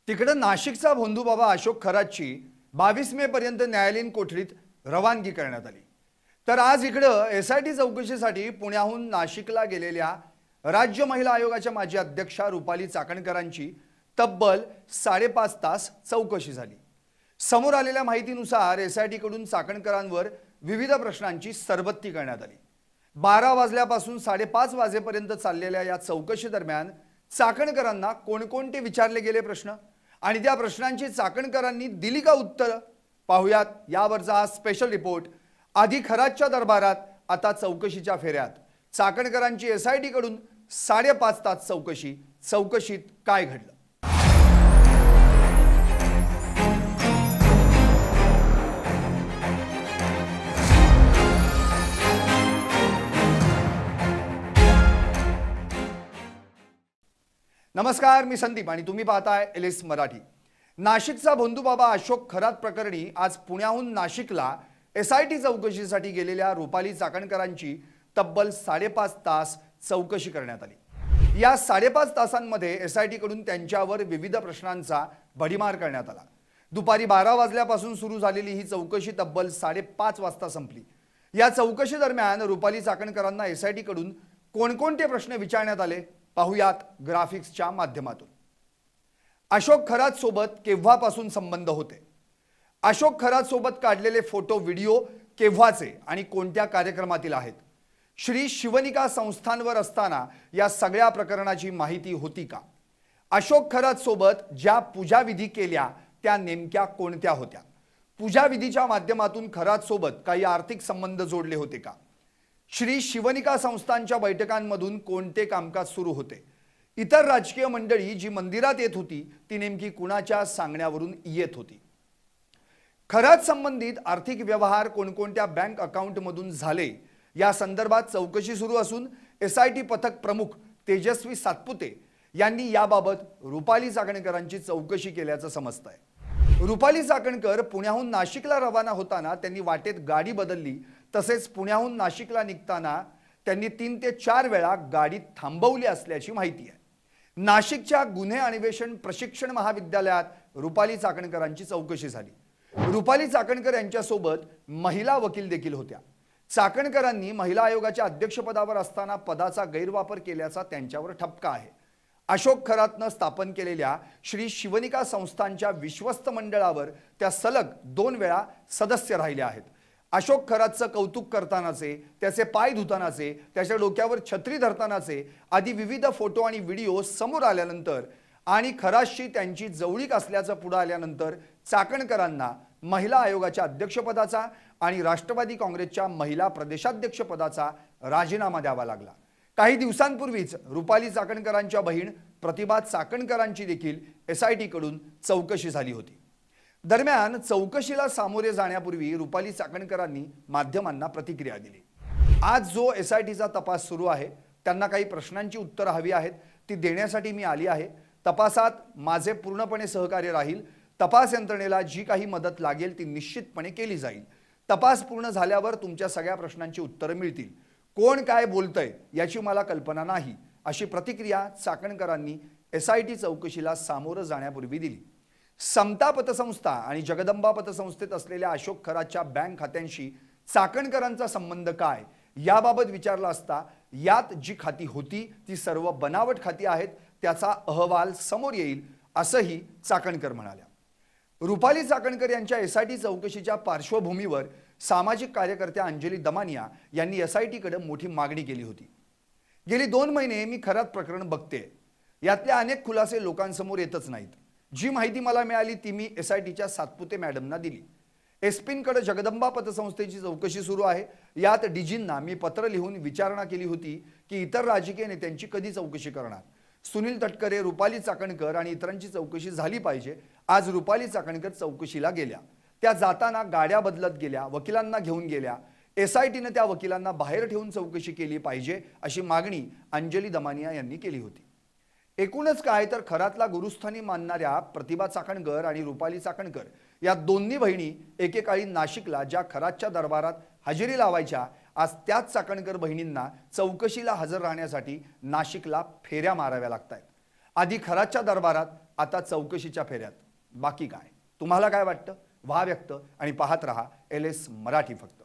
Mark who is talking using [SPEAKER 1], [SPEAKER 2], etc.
[SPEAKER 1] तिकडे नाशिकचा भोंदूबाबा अशोक खरातची 22 मे पर्यंत न्यायालयीन कोठडीत रवानगी करण्यात आली। तर आज इकडं एसआयटी चौकशीसाठी पुण्याहून नाशिकला गेलेल्या राज्य महिला आयोगाच्या माजी अध्यक्षा रुपाली चाकणकरांची तब्बल 5.5 तास चौकशी झाली। समोर आलेल्या माहितीनुसार एसआयटी कडून चाकणकरांवर विविध प्रश्नांची सरबत्ती करण्यात आली। 12 वाजल्यापासून 5:30 वाजेपर्यंत चाललेल्या या चौकशी दरम्यान चाकणकरांना कोणकोणते विचारले गेले प्रश्न आणि त्या प्रश्नांची चाकणकरांनी दिली का उत्तर पाहूयात यावरचा हा स्पेशल रिपोर्ट। आधी खरातच्या दरबारात, आता चौकशीच्या फेऱ्यात चाकणकरांची एसआयटी कडून 5.5 तास चौकशी। चौकशीत काय घडलं? नमस्कार, मी संदीप आणि तुम्ही पाहताय एलिस मराठी। नाशिकचा भोंदूबाबा अशोक खरात प्रकरणी आज पुण्याहून नाशिकला एसआयटी चौकशीसाठी गेलेल्या रुपाली चाकणकरांची तब्बल 5.5 तास चौकशी करण्यात आली। या 5.5 तासांमध्ये एसआयटी कडून त्यांच्यावर विविध प्रश्नांचा भडीमार करण्यात आला। दुपारी 12 वाजल्यापासून सुरू झालेली ही चौकशी तब्बल 5:30 वाजता संपली। या चौकशी दरम्यान रुपाली चाकणकरांना एसआयटी कडून कोणकोणते प्रश्न विचारण्यात आले पाहूयात ग्राफिक्सच्या माध्यमातून। अशोक खरात सोबत केव्हापासून संबंध होते? अशोक खरात सोबत काढलेले फोटो व्हिडिओ केव्हाचे आणि कोणत्या कार्यक्रमातील आहेत? श्री शिवनिका संस्थांवर असताना या सगळ्या प्रकरणाची माहिती होती का? अशोक खरात सोबत ज्या पूजाविधी केल्या त्या नेमक्या कोणत्या होत्या? पूजाविधीच्या माध्यमातून खरात सोबत काही आर्थिक संबंध जोडले होते का? श्री शिवनिका संस्थांच्या बैठकांमधून कोणते कामकाज सुरू होते? इतर राजकीय मंडळी जी मंदिरात येत होती ती नेमकी कुणाच्या सांगण्यावरून येत होती? खरात संबंधित आर्थिक व्यवहार कोणकोणत्या बँक अकाउंटमधून झाले या संदर्भात चौकशी सुरू असून एसआयटी पथक प्रमुख तेजस्वी सातपुते यांनी याबाबत रुपाली चाकणकरांची चौकशी केल्याचं समजतंय। रुपाली चाकणकर पुण्याहून नाशिकला रवाना होताना त्यांनी वाटेत गाडी बदलली, तसेच पुण्याहून नाशिकला निघताना त्यांनी 3 ते 4 वेळा गाडी थांबवली असल्याची माहिती आहे। नाशिकच्या गुन्हे अन्वेषण प्रशिक्षण महाविद्यालयात रुपाली चाकणकरांची चौकशी झाली। रुपाली चाकणकर यांच्यासोबत महिला वकील देखील होत्या। चाकणकरांनी महिला आयोगाच्या अध्यक्षपदावर असताना पदाचा गैरवापर केल्याचा त्यांच्यावर ठपका आहे। अशोक खरातनं स्थापन केलेल्या श्री शिवनिका संस्थांच्या विश्वस्त मंडळावर त्या सलग 2 वेळा सदस्य राहिल्या आहेत। अशोक खरातचं कौतुक करतानाचे, त्याचे पाय धुतानाचे, त्याच्या डोक्यावर छत्री धरतानाचे आदी विविध फोटो आणि व्हिडिओ समोर आल्यानंतर आणि खरातशी त्यांची जवळीक असल्याचं पुढे आल्यानंतर चाकणकरांना महिला आयोगाच्या अध्यक्षपदाचा आणि राष्ट्रवादी काँग्रेसच्या महिला प्रदेशाध्यक्षपदाचा राजीनामा द्यावा लागला। काही दिवसांपूर्वीच रुपाली चाकणकरांच्या बहीण प्रतिभा चाकणकरांची देखील एसआयटी कडून चौकशी झाली होती। दरम्यान चौकशीला सामोरे जाण्यापूर्वी रुपाली चाकणकरांनी माध्यमांना प्रतिक्रिया दिली। आज जो एसआयटीचा तपास सुरू आहे त्यांना काही प्रश्नांची उत्तरं हवी आहेत, ती देण्यासाठी मी आली आहे। तपासात माझे पूर्णपणे सहकार्य राहील। तपास यंत्रणेला जी काही मदत लागेल ती निश्चितपणे केली जाईल। तपास पूर्ण झाल्यावर तुमच्या सगळ्या प्रश्नांची उत्तरं मिळतील। कोण काय बोलतंय याची मला कल्पना नाही, अशी प्रतिक्रिया चाकणकरांनी एसआयटी चौकशीला सामोरं जाण्यापूर्वी दिली। समता पतसंस्था आणि जगदंबा पतसंस्थेत असलेल्या अशोक खरातच्या बँक खात्यांशी चाकणकरांचा संबंध काय याबाबत विचारला असता यात जी खाती होती ती सर्व बनावट खाती आहेत, त्याचा अहवाल समोर येईल असंही चाकणकर म्हणाल्या। रुपाली चाकणकर यांच्या एसआयटी चौकशीच्या पार्श्वभूमीवर सामाजिक कार्यकर्त्या अंजली दमानिया यांनी एसआयटी कडे मोठी मागणी केली होती। गेली 2 महिने मी खरात प्रकरण बघते, यातले अनेक खुलासे लोकांसमोर येतच नाहीत। जी माहिती मला मिळाली ती मी एसआयटीच्या सातपुते मॅडमना दिली। एसपींकडे जगदंबा पतसंस्थेची चौकशी सुरू आहे। यात डीजींना मी पत्र लिहून विचारणा केली होती की इतर राजकीय नेत्यांची कधी चौकशी करणार। सुनील तटकरे, रुपाली चाकणकर आणि इतरांची चौकशी झाली पाहिजे। आज रुपाली चाकणकर चौकशीला गेल्या, त्या जाताना गाड्या बदलत गेल्या, वकिलांना घेऊन गेल्या। एसआयटीने त्या वकिलांना बाहेर ठेवून चौकशी केली पाहिजे अशी मागणी अंजली दमानिया यांनी केली होती। एकूणच काय तर खरातला गुरुस्थानी मानणाऱ्या प्रतिभा चाकणकर आणि रुपाली चाकणकर या दोन्ही बहिणी एकेकाळी नाशिकला ज्या खरातच्या दरबारात हजेरी लावायच्या, आज त्याच चाकणकर बहिणींना चौकशीला हजर राहण्यासाठी नाशिकला फेऱ्या माराव्या लागतात। आधी खरातच्या दरबारात, आता चौकशीच्या फेऱ्यात. बाकी काय? तुम्हाला काय वाटतं? व्हा व्यक्त आणि पाहत रहा LS मराठी फक्त.